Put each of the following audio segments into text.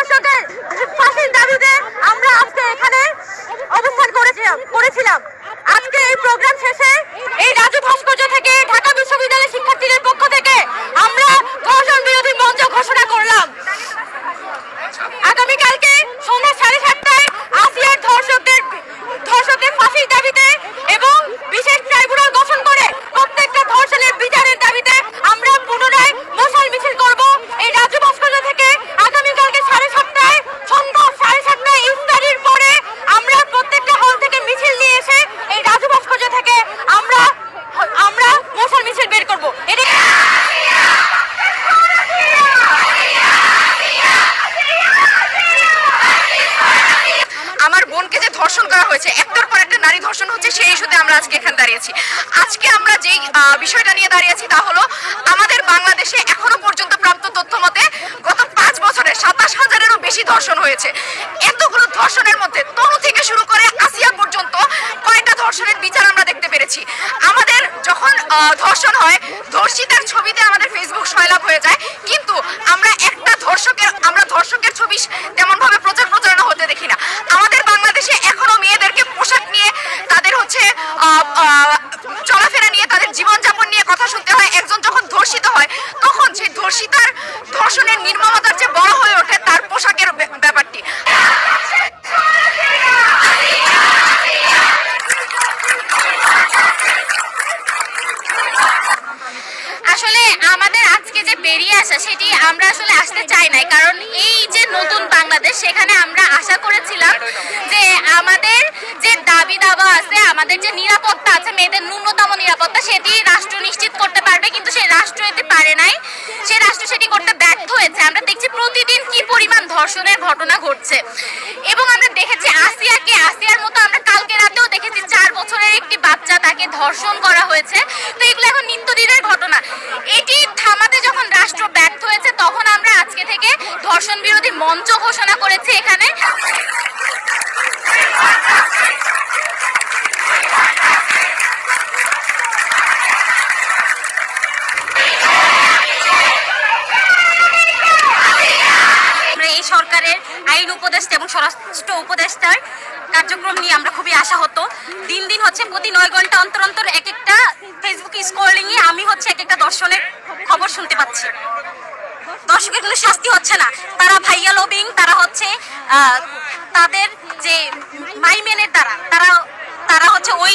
ধর্ষকের ফাঁসির দাবিতে আমরা আজকে এখানে অবস্থান করেছিলাম। আজকে এই প্রোগ্রাম শেষে এই রাজু ভাস্কর্য থেকে ঢাকা বিশ্ববিদ্যালয়ের শিক্ষার্থীদের পক্ষ থেকে আমরা ধর্ষণ বিরোধী মঞ্চ ঘোষণা করলাম। আগামীকালকে সন্ধ্যা 7:30টায় আসিয়ার ধর্ষকদের ফাঁসির দাবিতে এবং বিশেষ ট্রাইব্যুনাল গঠন করে প্রত্যেকটা ধর্ষণের বিচারের দাবিতে আমরা পুনরায় মশাল মিছিল করব এই রাজু ভাস্কর্য থেকে। আগামীকালকে 7:30টায় সন্ধ্যা 7:30টায় ইফতারির পরে আমরা প্রত্যেকটা হল থেকে মিছিল নিয়ে এসে এই রাজু ভাস্কর্য থেকে আমরা মশাল মিছিল বের করব। আমার বোনকে যে ধর্ষণ করা হয়েছে, একটার পর একটা নারী ধর্ষণ হচ্ছে, সেই ইস্যুতে আমরা আজকে এখানে দাঁড়িয়েছি। আজকে আমরা যেই বিষয়টা নিয়ে দাঁড়িয়েছি তা হলো আমাদের বাংলাদেশে এখনো পর্যন্ত প্রাপ্ত তথ্য মতে গত 5 বছরে 27,000-এরও বেশি ধর্ষণ হয়েছে। এতগুলো ধর্ষণের মধ্যে তনু থেকে শুরু করে আসিয়া পর্যন্ত কয়েকটা ধর্ষণের বিচার আমরা দেখতে পেরেছি। আমাদের যখন ধর্ষণ হয়, ধর্ষিতার ছবিতে আমাদের ফেসবুক সয়লাভ হয়ে যায়, কিন্তু আমরা ধর্ষকের ছবি তেমন ভাবে প্রচারণা হতে দেখি না। আমাদের বাংলাদেশে এখনো মেয়েদেরকে পোশাক নিয়ে, তাদের হচ্ছে চলাফেরা নিয়ে, তাদের জীবনযাপন নিয়ে কথা শুনতে হয়। একজন যখন ধর্ষিত হয় তখন সেই ধর্ষণের নির্মমতার যে বড় হয়ে ওঠে তার পোশাকের ব্যাপারটি। আসলে আমাদের আজকে যে বেরিয়ে আসা, সেটি আমরা আসলে আসতে চাই নাই, কারণ এই যে নতুন বাংলাদেশ, সেখানে আমরা আশা করেছিলাম যে আমাদের যে দাবি দাবা আছে, আমাদের যে নিরাপত্তা আছে, মেয়েদের ন্যূনতম নিরাপত্তা, সেটি রাষ্ট্র নিশ্চিত করতে পারবে, কিন্তু সেই রাষ্ট্র এতে পারে নাই। সেই রাষ্ট্র সেটি করতে ব্যর্থ হয়েছে। আমরা দেখছি প্রতিদিন কি পরিমাণ ধর্ষণের ঘটনা ঘটছে, এবং আমরা দেখেছি আসিয়ার মতো আমরা কালকে রাতেও দেখেছি 4 বছরের একটি বাচ্চা, তাকে ধর্ষণ করা হয়েছে। তো এগুলো এখন নিত্যদিনের ঘটনা। এটি থামাতে যখন রাষ্ট্র ব্যর্থ হয়েছে, তখন আমরা আজকে থেকে ধর্ষণ বিরোধী মঞ্চ ঘোষণা করেছি এখানে। এই সরকারের আইন উপদেষ্টা এবং স্বরাষ্ট্র উপদেষ্টার কার্যক্রম নিয়ে আমরা খুবই আশাহত। দিন দিন হচ্ছে প্রতি 9 ঘন্টা অন্তর অন্তর এক একটা ফেসবুক স্ক্রলিং এ আমি হচ্ছে এক একটা ধর্ষণের খবর শুনতে পাচ্ছি। দর্শকের কোনো শাস্তি হচ্ছে না। তারা ভাইয়া লবিং, তারা হচ্ছে তাদের যে মাইমেনের দ্বারা তারা হচ্ছে ওই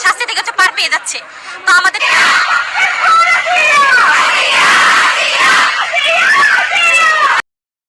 শাস্তি থেকে হচ্ছে পার পেয়ে যাচ্ছে। তো আমাদের